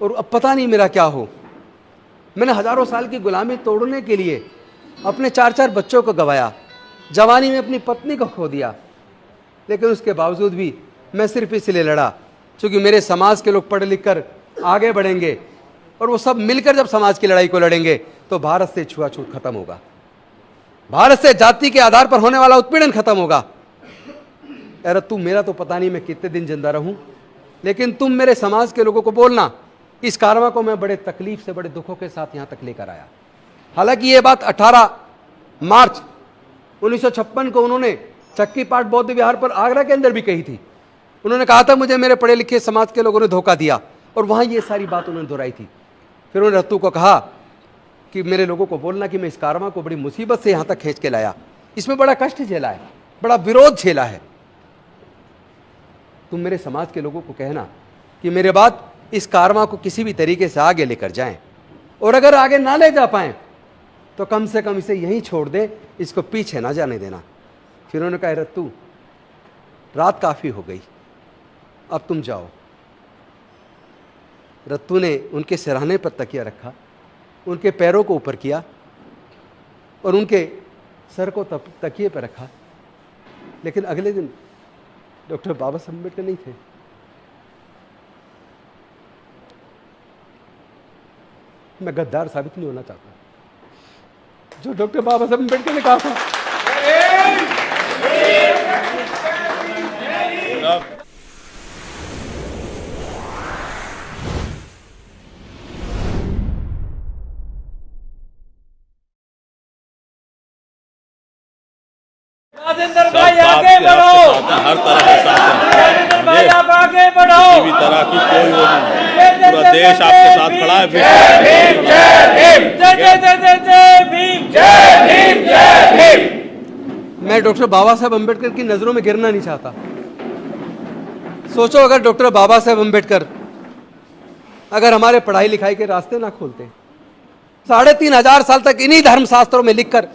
और अब पता नहीं मेरा क्या हो। मैंने हजारों साल की गुलामी तोड़ने के लिए अपने 4-4 बच्चों को गंवाया, जवानी में अपनी पत्नी को खो दिया, लेकिन उसके बावजूद भी मैं सिर्फ इसलिए लड़ा क्योंकि मेरे समाज के लोग पढ़ लिख कर आगे बढ़ेंगे और वो सब मिलकर जब समाज की लड़ाई को लड़ेंगे तो भारत से छुआछूत खत्म होगा, भारत से जाति के आधार पर होने वाला उत्पीड़न खत्म होगा। अरे तुम, मेरा तो पता नहीं मैं कितने दिन जिंदा रहूं, लेकिन तुम मेरे समाज के लोगों को बोलना, इस कारवां को मैं बड़े तकलीफ से, बड़े दुखों के साथ यहां तक लेकर आया। हालांकि ये बात 18 मार्च 1956 को उन्होंने चक्की पाट बौद्ध विहार पर आगरा के अंदर भी कही थी। उन्होंने कहा था मुझे मेरे पढ़े लिखे समाज के लोगों ने धोखा दिया, और वहां ये सारी बात उन्होंने दोहराई थी। फिर उन्होंने रत्तू को कहा कि मेरे लोगों को बोलना कि मैं इस कारवां को बड़ी मुसीबत से यहां तक खींच के लाया, इसमें बड़ा कष्ट झेला है, बड़ा विरोध झेला है। तुम मेरे समाज के लोगों को कहना कि मेरे बाद इस कारवां को किसी भी तरीके से आगे लेकर जाएं, और अगर आगे ना ले जा पाए तो कम से कम इसे यहीं छोड़ दें, इसको पीछे ना जाने देना। फिर उन्होंने कहा रत्तू, रात काफी हो गई, अब तुम जाओ। रत्तू ने उनके सिरहाने पर तकिया रखा, उनके पैरों को ऊपर किया और उनके सर को तकिए पर रखा। लेकिन अगले दिन डॉक्टर बाबा साहब अम्बेडकर नहीं थे। मैं गद्दार साबित नहीं होना चाहता। जो डॉक्टर बाबा साहब अम्बेडकर ने कहा था, राजेंद्र भाई आगे बढ़ो, हर तरह के साथ हैं। राजेंद्र भाई आप आगे बढ़ो, किसी भी तरह की कोई वो नहीं, पूरा देश आपके साथ खड़ा है। जय भीम, जय भीम, जय जय जय जय जय भीम, जय भीम, जय भीम। मैं डॉक्टर बाबा साहब अम्बेडकर की नजरों में गिरना नहीं चाहता। सोचो अगर डॉक्टर बाबा साहब अम्बेडकर अगर हमारे पढ़ाई लिखाई के रास्ते ना खोलते, 3500 साल तक इन्हीं धर्मशास्त्रों में लिखकर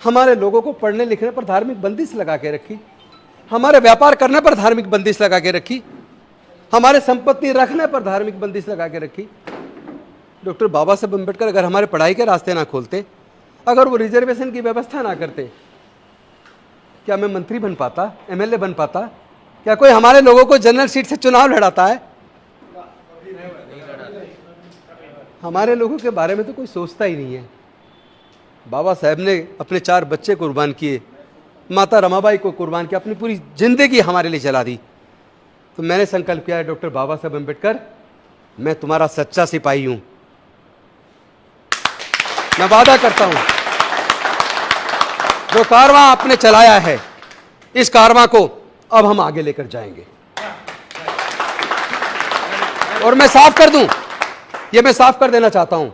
हमारे लोगों को पढ़ने लिखने पर धार्मिक बंदिश लगा के रखी, हमारे व्यापार करने पर धार्मिक बंदिश लगा के रखी, हमारे संपत्ति रखने पर धार्मिक बंदिश लगा के रखी। डॉक्टर बाबा साहब अम्बेडकर अगर हमारे पढ़ाई के रास्ते ना खोलते, अगर वो रिजर्वेशन की व्यवस्था ना करते, क्या मैं मंत्री बन पाता, एमएलए बन पाता? क्या कोई हमारे लोगों को जनरल सीट से चुनाव लड़ाता है? हमारे लोगों के बारे में तो कोई सोचता ही नहीं है। बाबा साहब ने अपने 4 बच्चे कुर्बान किए, माता रमाबाई को कुर्बान किया, अपनी पूरी जिंदगी हमारे लिए चला दी। तो मैंने संकल्प किया है, डॉक्टर बाबा साहब अम्बेडकर, मैं तुम्हारा सच्चा सिपाही हूं। मैं वादा करता हूं, जो कारवां आपने चलाया है, इस कारवां को अब हम आगे लेकर जाएंगे। और मैं साफ कर दूं, ये मैं साफ कर देना चाहता हूं,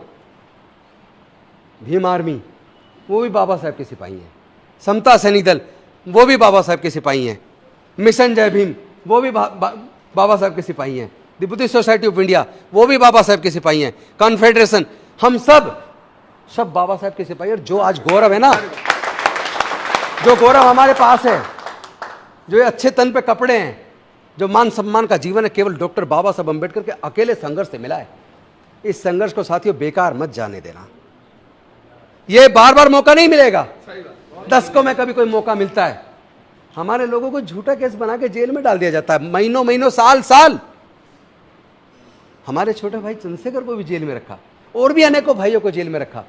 भीम आर्मी वो भी बाबा साहब के सिपाही हैं, समता सैनिक दल वो भी बाबा साहब के सिपाही हैं, मिशन जय भीम वो भी बाबा साहब के सिपाही हैं, the Buddhist society of India वो भी बाबा साहब के सिपाही हैं, कॉन्फेडरेशन, हम सब बाबा साहब के सिपाही। और जो आज गौरव है ना, जो गौरव हमारे पास है, जो ये अच्छे तन पे कपड़े हैं, जो मान सम्मान का जीवन है, केवल डॉक्टर बाबा साहब अम्बेडकर के अकेले संघर्ष से मिला है। इस संघर्ष को साथियों बेकार मत जाने देना। ये बार बार मौका नहीं मिलेगा, दशकों में कभी कोई मौका मिलता है। हमारे लोगों को झूठा केस बना के जेल में डाल दिया जाता है, महीनों महीनों साल साल। हमारे छोटे भाई चंद्रशेखर को भी जेल में रखा, और भी अनेकों भाइयों को जेल में रखा।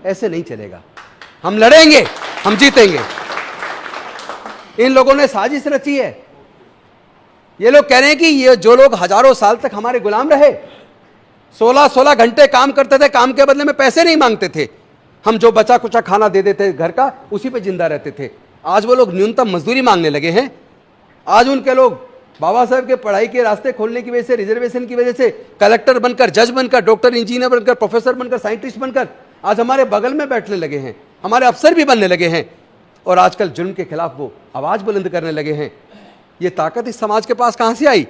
ऐसे नहीं चलेगा, हम लड़ेंगे, हम जीतेंगे। इन लोगों ने साजिश रची है। ये लोग कह रहे हैं कि ये जो लोग हजारों साल तक हमारे गुलाम रहे, 16-16 घंटे काम करते थे, काम के बदले में पैसे नहीं मांगते थे, हम जो बचा कुचा खाना दे देते घर का, उसी पे जिंदा रहते थे। आज वो लोग न्यूनतम मजदूरी मांगने लगे हैं। आज उनके लोग बाबा साहब के पढ़ाई के रास्ते खोलने की वजह से, रिजर्वेशन की वजह से कलेक्टर बनकर, जज बनकर, डॉक्टर, इंजीनियर बनकर, प्रोफेसर बनकर, साइंटिस्ट बनकर आज हमारे बगल में बैठने लगे हैं, हमारे अफसर भी बनने लगे हैं, और आजकल जुल्म के खिलाफ वो आवाज बुलंद करने लगे हैं। ये ताकत इस समाज के पास कहां से आई?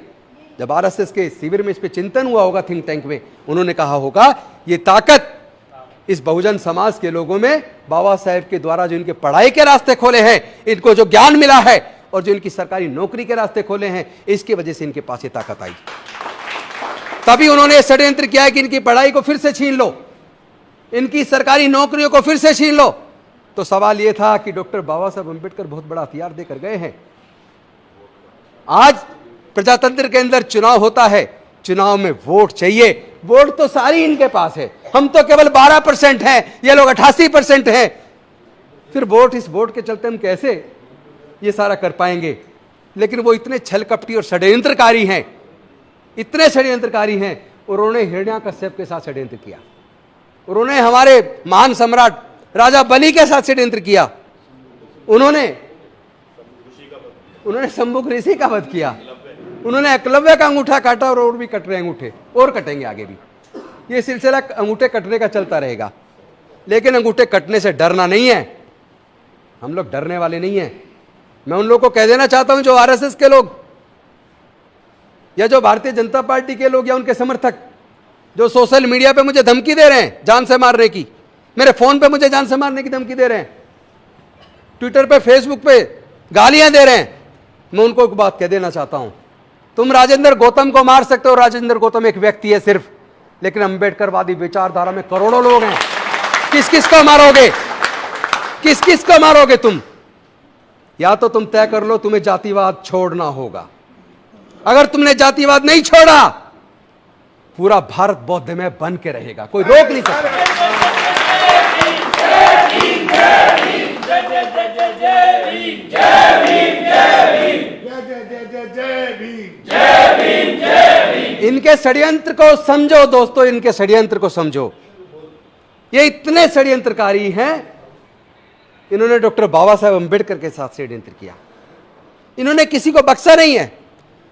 जब आरएसएस के शिविर में इस पे चिंतन हुआ होगा, थिंक टैंक में, उन्होंने कहा होगा ये ताकत इस बहुजन समाज के लोगों में, बाबा साहेब के द्वारा जो इनके पढ़ाई के रास्ते खोले हैं, इनको जो ज्ञान मिला है, और जो इनकी सरकारी नौकरी के रास्ते खोले हैं, इसकी वजह से इनके पास ये ताकत आई। तभी उन्होंने षड्यंत्र किया है कि इनकी पढ़ाई को फिर से छीन लो, इनकी सरकारी नौकरियों को फिर से छीन लो। तो सवाल यह था कि डॉक्टर बाबा साहब अम्बेडकर बहुत बड़ा हथियार देकर गए हैं। आज प्रजातंत्र के अंदर चुनाव होता है, चुनाव में वोट चाहिए, वोट तो सारी इनके पास है, हम तो केवल 12% हैं, ये लोग 88% हैं। फिर वोट, इस वोट के चलते हम कैसे ये सारा कर पाएंगे? लेकिन वो इतने छल कपटी और षड्यंत्रकारी हैं, इतने षड्यंत्रकारी हैं। उन्होंने हिरण्याकश्यप के साथ षड्यंत्र किया, उन्होंने हमारे महान सम्राट राजा बलि के साथ षड्यंत्र किया, उन्होंने शंभुक ऋषि का वध किया, उन्होंने एकलव्य का अंगूठा काटा और भी कट रहे अंगूठे, और कटेंगे आगे भी। ये सिलसिला अंगूठे कटने का चलता रहेगा। लेकिन अंगूठे कटने से डरना नहीं है, हम लोग डरने वाले नहीं हैं। मैं उन लोगों को कह देना चाहता हूं जो आरएसएस के लोग या जो भारतीय जनता पार्टी के लोग या उनके समर्थक जो सोशल मीडिया पे मुझे धमकी दे रहे हैं जान से मारने की, मेरे फोन पे मुझे जान से मारने की धमकी दे रहे हैं, ट्विटर पे फेसबुक पे गालियां दे रहे हैं, मैं उनको एक बात कह देना चाहता हूं, तुम राजेंद्र गौतम को मार सकते हो, राजेंद्र गौतम एक व्यक्ति है सिर्फ, लेकिन अंबेडकरवादी विचारधारा में करोड़ों लोग हैं। किस किस को मारोगे, किस किस को मारोगे तुम? या तो तुम तय कर लो तुम्हें जातिवाद छोड़ना होगा। अगर तुमने जातिवाद नहीं छोड़ा, पूरा भारत बौद्धमय बन के रहेगा, कोई रोक नहीं सकता। इनके षड्यंत्र को समझो दोस्तों, इनके षड्यंत्र को समझो। ये इतने षड्यंत्रकारी हैं, इन्होंने डॉक्टर बाबा साहेब अम्बेडकर के साथ षड्यंत्र किया, इन्होंने किसी को बख्शा नहीं है।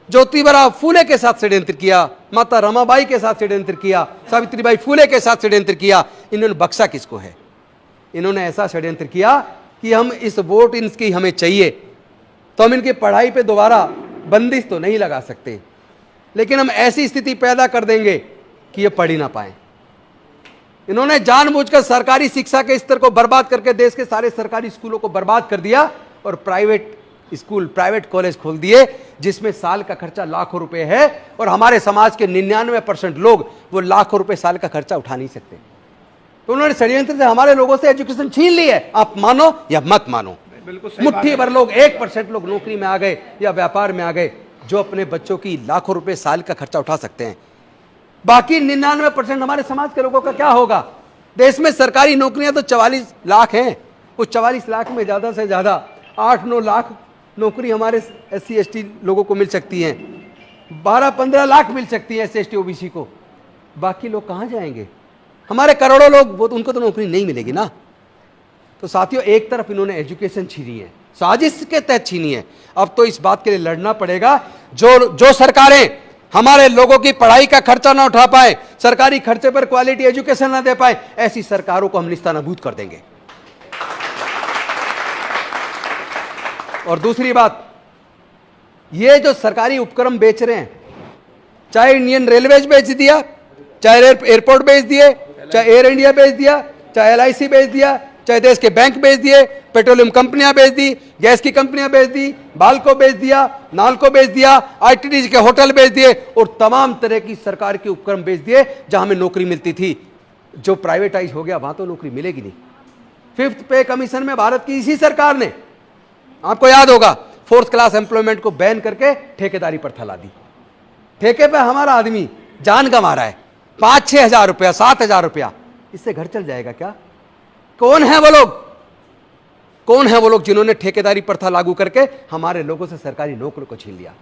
ज्योतिबा फूले के साथ षड्यंत्र किया, माता रमाबाई के साथ षड्यंत्र किया, सावित्रीबाई फूले के साथ षड्यंत्र किया, इन्होंने बख्शा किसको है? इन्होंने ऐसा षड्यंत्र किया कि हम इस वोट इनकी हमें चाहिए तो हम इनकी पढ़ाई पे दोबारा बंदिश तो नहीं लगा सकते, लेकिन हम ऐसी स्थिति पैदा कर देंगे कि ये पढ़ ही ना पाए। इन्होंने जानबूझकर सरकारी शिक्षा के स्तर को बर्बाद करके देश के सारे सरकारी स्कूलों को बर्बाद कर दिया और प्राइवेट स्कूल, प्राइवेट कॉलेज खोल दिए, जिसमें साल का खर्चा लाखों रुपए है और हमारे समाज के 99% लोग वो लाखों रुपए साल का खर्चा उठा नहीं सकते। तो उन्होंने षड्यंत्र से हमारे लोगों से एजुकेशन छीन ली है, आप मानो या मत मानो। मुट्ठी भर लोग, 1% लोग नौकरी में आ गए या व्यापार में आ गए जो अपने बच्चों की लाखों रुपए साल का खर्चा उठा सकते हैं। बाकी 99% हमारे समाज के लोगों का क्या होगा? देश में सरकारी नौकरियां तो 44 लाख हैं, उस 44 लाख में ज्यादा से ज्यादा 8-9 लाख नौकरी हमारे SC ST लोगों को मिल सकती हैं, 12-15 लाख मिल सकती है SC ST OBC को। बाकी लोग कहां जाएंगे? हमारे करोड़ों लोग, वो उनको तो नौकरी नहीं मिलेगी ना। तो साथियों, एक तरफ इन्होंने एजुकेशन छीनी है, साजिश के तहत छीनी है। अब तो इस बात के लिए लड़ना पड़ेगा, जो सरकारें हमारे लोगों की पढ़ाई का खर्चा ना उठा पाए, सरकारी खर्चे पर क्वालिटी एजुकेशन ना दे पाए, ऐसी सरकारों को हम निस्तानाबूद कर देंगे। और दूसरी बात, ये जो सरकारी उपक्रम बेच रहे हैं, चाहे इंडियन रेलवेज बेच दिया, चाहे एयरपोर्ट बेच दिए, चाहे एयर इंडिया बेच दिया, चाहे LIC बेच दिया, चाहे देश के बैंक बेच दिए, पेट्रोलियम कंपनियां बेच दी, गैस की कंपनियां बेच दी, बाल्को बेच दिया, नाल्को बेच दिया, ITDC के होटल बेच दिए और तमाम तरह की सरकार के उपक्रम बेच दिए जहां हमें नौकरी मिलती थी। जो प्राइवेटाइज हो गया वहां तो नौकरी मिलेगी नहीं। 5th पे कमीशन में भारत की इसी सरकार ने, आपको याद होगा, 4th क्लास एम्प्लॉयमेंट को बैन करके ठेकेदारी पर थला दी। ठेके पे हमारा आदमी जान गंवा रहा है, 5-6 हजार रुपया, 7 हजार रुपया, इससे घर चल जाएगा क्या? कौन है वो लोग? कौन है वो लोग जिन्होंने ठेकेदारी प्रथा लागू करके हमारे लोगों से सरकारी नौकरी को छीन लिया?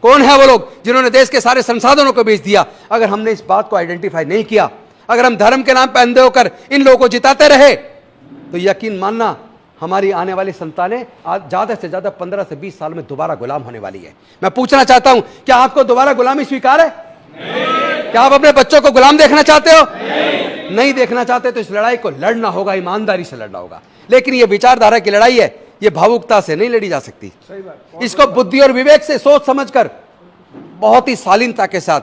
कौन है वो लोग जिन्होंने देश के सारे संसाधनों को बेच दिया? अगर हमने इस बात को आइडेंटिफाई नहीं किया, अगर हम धर्म के नाम पर अंधे होकर इन लोगों को जिताते रहे, तो यकीन मानना हमारी आने वाली संतानें ज्यादा से ज्यादा 15 से 20 साल में दोबारा गुलाम होने वाली है। मैं पूछना चाहता हूं, क्या आपको दोबारा गुलामी स्वीकार है? नहीं। क्या आप अपने बच्चों को गुलाम देखना चाहते हो? नहीं देखना चाहते तो इस लड़ाई को लड़ना होगा, ईमानदारी से लड़ना होगा। लेकिन ये विचारधारा की लड़ाई है, ये भावुकता से नहीं लड़ी जा सकती। इसको बुद्धि और विवेक से सोच समझकर, बहुत ही शालीनता के साथ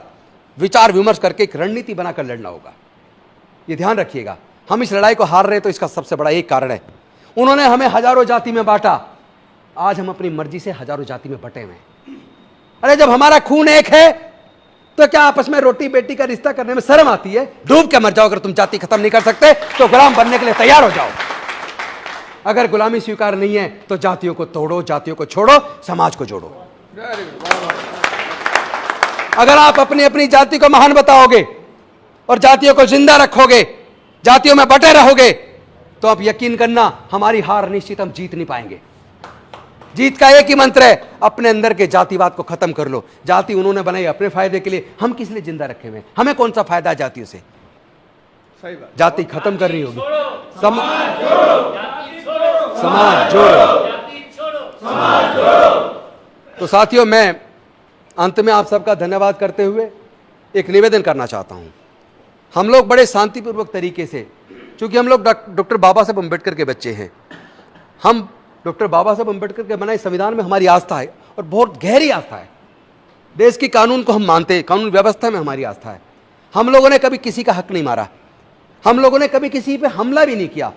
विचार विमर्श करके एक रणनीति बनाकर लड़ना होगा। ये ध्यान रखिएगा, हम इस लड़ाई को हार रहे हैं तो इसका सबसे बड़ा एक कारण है, उन्होंने हमें हजारों जाति में बांटा, आज हम अपनी मर्जी से हजारों जाति में बटे हुए हैं। अरे जब हमारा खून एक है तो क्या आपस में रोटी बेटी का रिश्ता करने में शर्म आती है? डूब के मर जाओ। अगर तुम जाति खत्म नहीं कर सकते तो गुलाम बनने के लिए तैयार हो जाओ। अगर गुलामी स्वीकार नहीं है तो जातियों को तोड़ो, जातियों को छोड़ो, समाज को जोड़ो। अगर आप अपनी अपनी जाति को महान बताओगे और जातियों को जिंदा रखोगे, जातियों में बटे रहोगे, तो आप यकीन करना हमारी हार निश्चित, हम जीत नहीं पाएंगे। जीत का एक ही मंत्र है, अपने अंदर के जातिवाद को खत्म कर लो। जाति उन्होंने बनाई अपने फायदे के लिए, हम किस लिए जिंदा रखे हुए? हमें कौन सा फायदा है जातियों से? सही बात। जाति खत्म करनी होगी। समाज जोड़ो। तो साथियों, मैं अंत में आप सबका धन्यवाद करते हुए एक निवेदन करना चाहता हूं। हम लोग बड़े शांतिपूर्वक तरीके से, क्योंकि हम लोग डॉक्टर बाबा साहब अम्बेडकर के बच्चे हैं, हम डॉक्टर बाबा साहब अम्बेडकर के बनाए संविधान में हमारी आस्था है और बहुत गहरी आस्था है। देश की कानून को हम मानते हैं, कानून व्यवस्था में हमारी आस्था है। हम लोगों ने कभी किसी का हक नहीं मारा, हम लोगों ने कभी किसी पे हमला भी नहीं किया,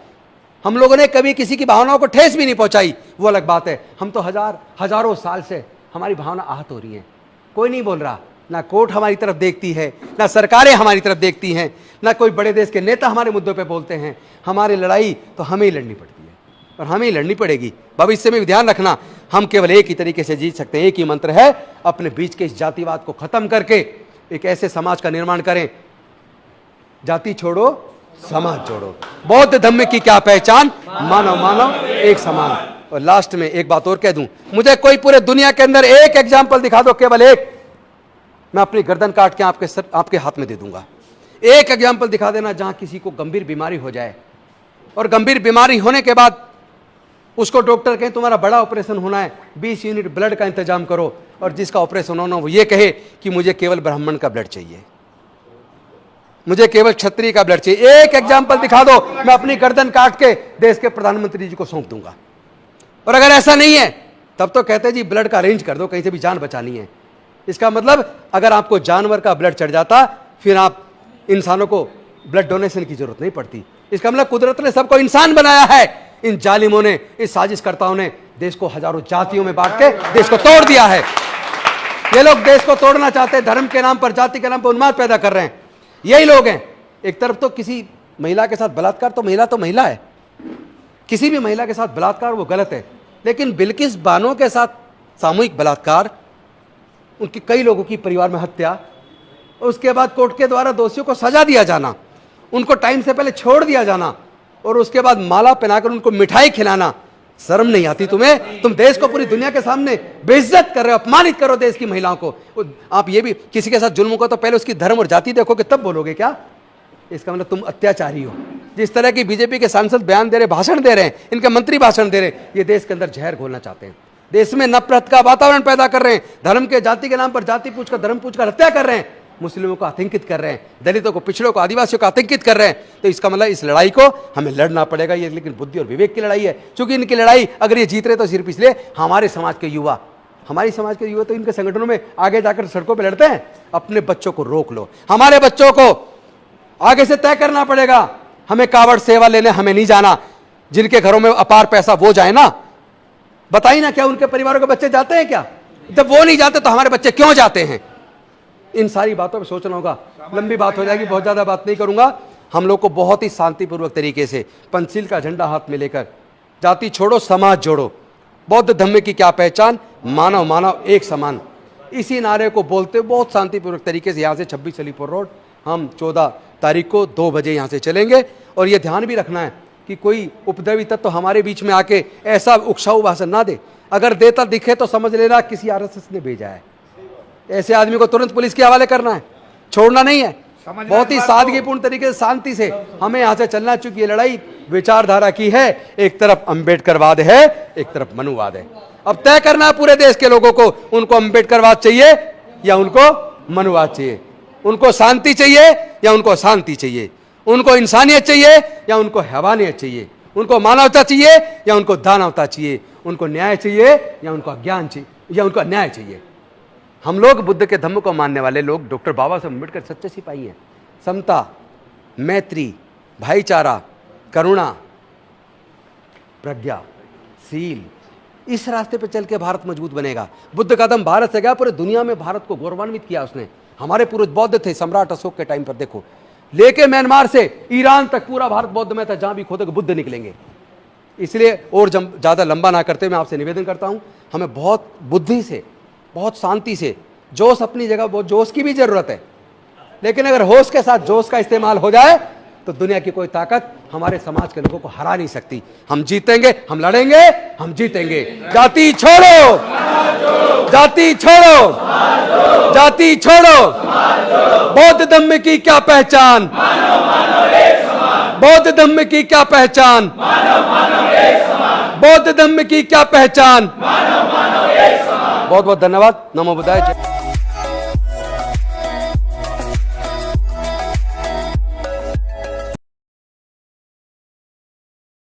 हम लोगों ने कभी किसी की भावनाओं को ठेस भी नहीं पहुंचाई। वो अलग बात है। हम तो हजारों साल से हमारी भावना आहत हो रही है, कोई नहीं बोल रहा। ना कोर्ट हमारी तरफ देखती है, ना सरकारें हमारी तरफ देखती हैं, ना कोई बड़े देश के नेता हमारे मुद्दों पे बोलते हैं। हमारी लड़ाई तो हमें ही लड़नी पड़ती है और हमें ही लड़नी पड़ेगी। भविष्य में भी ध्यान रखना, हम केवल एक ही तरीके से जीत सकते हैं। एक ही मंत्र है, अपने बीच के इस जातिवाद को खत्म करके एक ऐसे समाज का निर्माण करें, जाति छोड़ो समाज जोड़ो। बौद्ध धर्म की क्या पहचान? मानव मानव एक समान। और लास्ट में एक बात और कह दूं, मुझे कोई पूरे दुनिया के अंदर एक एग्जाम्पल दिखा दो, केवल एक, मैं अपनी गर्दन काट के आपके हाथ में दे दूंगा। एक एग्जाम्पल दिखा देना जहां किसी को गंभीर बीमारी हो जाए और गंभीर बीमारी होने के बाद उसको डॉक्टर कहे तुम्हारा बड़ा ऑपरेशन होना है, 20 यूनिट ब्लड का इंतजाम करो, और जिसका ऑपरेशन होना वो ये कहे कि मुझे केवल ब्राह्मण का ब्लड चाहिए, मुझे केवल क्षत्रिय का ब्लड चाहिए। एक एग्जाम्पल दिखा दो, मैं अपनी गर्दन काट के देश के प्रधानमंत्री जी को सौंप दूंगा। और अगर ऐसा नहीं है तब तो कहते जी ब्लड का अरेंज कर दो, कहीं से भी जान बचानी है। इसका मतलब अगर आपको जानवर का ब्लड चढ़ जाता फिर आप इंसानों को ब्लड डोनेशन की जरूरत नहीं पड़ती। इसका मतलब कुदरत ने सबको इंसान बनाया है। इन जालिमों ने, इस साजिशकर्ताओं ने देश को हजारों जातियों में बांट के देश को तोड़ दिया है। ये लोग देश को तोड़ना चाहते हैं, धर्म के नाम पर, जाति के नाम पर उन्माद पैदा कर रहे हैं। यही लोग हैं। एक तरफ तो किसी महिला के साथ बलात्कार, तो महिला है, किसी भी महिला के साथ बलात्कार वो गलत है, लेकिन बिल्किस बानो के साथ सामूहिक बलात्कार, उनकी कई लोगों की परिवार में हत्या, उसके बाद कोर्ट के द्वारा दोषियों को सजा दिया जाना, उनको टाइम से पहले छोड़ दिया जाना, और उसके बाद माला पहनाकर उनको मिठाई खिलाना, शर्म नहीं आती तुम्हें? तुम देश को पूरी दुनिया के सामने बेइज्जत कर रहे हो, अपमानित करो देश की महिलाओं को। आप ये भी किसी के साथ जुल्म को तो पहले उसकी धर्म और जाति देखोगे तब बोलोगे क्या? इसका मतलब तुम अत्याचारी हो। जिस तरह की बीजेपी के सांसद बयान दे रहे, भाषण दे रहे हैं, इनके मंत्री भाषण दे रहे हैं, ये देश के अंदर जहर घोलना चाहते हैं, देश में नफरत का वातावरण पैदा कर रहे हैं, धर्म के जाति के नाम पर जाति पूछकर धर्म पूछकर हत्या कर रहे हैं, मुस्लिमों को आतंकित कर रहे हैं, दलितों को, पिछड़ों को, आदिवासियों को आतंकित कर रहे हैं। तो इसका मतलब इस लड़ाई को हमें लड़ना पड़ेगा। ये लेकिन बुद्धि और विवेक की लड़ाई है, क्योंकि इनकी लड़ाई अगर ये जीत रहे तो सिर्फ इसलिए हमारे समाज के युवा, तो इनके संगठनों में आगे जाकर सड़कों पर लड़ते हैं। अपने बच्चों को रोक लो, हमारे बच्चों को आगे से तय करना पड़ेगा। हमें कावड़ सेवा लेने हमें नहीं जाना, जिनके घरों में अपार पैसा वो जाए ना। बताइए ना, क्या उनके परिवारों के बच्चे जाते हैं क्या? जब वो नहीं जाते तो हमारे बच्चे क्यों जाते हैं? इन सारी बातों पर सोचना होगा। लंबी बात हो जाएगी, बहुत ज्यादा बात नहीं करूंगा। हम लोग को बहुत ही शांतिपूर्वक तरीके से पंचशील का झंडा हाथ में लेकर, जाति छोड़ो समाज जोड़ो, बौद्ध धर्म की क्या पहचान? मानव मानव एक समान, इसी नारे को बोलते बहुत शांतिपूर्वक तरीके से यहाँ से 26 अलीपुर रोड हम 14 तारीख को 2 बजे यहाँ से चलेंगे। और ये ध्यान भी रखना है कि कोई उपद्रवी तत्व हमारे बीच में आके ऐसा उकसाऊ भाषण ना दे। अगर देता दिखे तो समझ लेना किसी आरएसएस ने भेजा है। ऐसे आदमी को तुरंत पुलिस के हवाले करना है, छोड़ना नहीं है। बहुत ही सादगीपूर्ण तरीके से, शांति से हमें यहाँ से चलना, चूंकि ये लड़ाई विचारधारा की है। एक तरफ अम्बेडकरवाद है, एक तरफ मनुवाद है। अब तय करना है पूरे देश के लोगों को, उनको अम्बेडकरवाद चाहिए या उनको मनुवाद चाहिए, उनको शांति चाहिए या उनको शांति चाहिए, उनको इंसानियत चाहिए या उनको हैवानियत चाहिए, उनको मानवता चाहिए या उनको दानवता चाहिए, उनको न्याय चाहिए या उनको अज्ञान चाहिए या उनको अन्याय चाहिए। हम लोग बुद्ध के धम्म को मानने वाले लोग डॉक्टर बाबा साहब अम्बेडकर सच्चे सिपाही हैं। समता, मैत्री, भाईचारा, करुणा, प्रज्ञा, सील, इस रास्ते पर चल के भारत मजबूत बनेगा। बुद्ध का दम भारत से गया, पूरे दुनिया में भारत को गौरवान्वित किया उसने। हमारे पूर्वज बौद्ध थे, सम्राट अशोक के टाइम पर देखो, लेके म्यांमार से ईरान तक पूरा भारत बौद्ध में था, जहां भी खोदोगे बुद्ध निकलेंगे। इसलिए और ज़्यादा लंबा ना करते मैं आपसे निवेदन करता हूं, हमें बहुत बुद्धि से, बहुत शांति से, जोश अपनी जगह, बहुत जोश की भी जरूरत है, लेकिन अगर होश के साथ जोश का इस्तेमाल हो जाए तो दुनिया की कोई ताकत हमारे समाज के लोगों को हरा नहीं सकती। हम जीतेंगे, हम लड़ेंगे, हम जीतेंगे। जाति छोड़ो, जाति छोड़ो, जाति छोड़ो। बौद्ध धर्म की क्या पहचान, बौद्ध धर्म की क्या पहचान, बौद्ध धर्म की क्या पहचान। बहुत बहुत धन्यवाद। नमो बुद्धाय।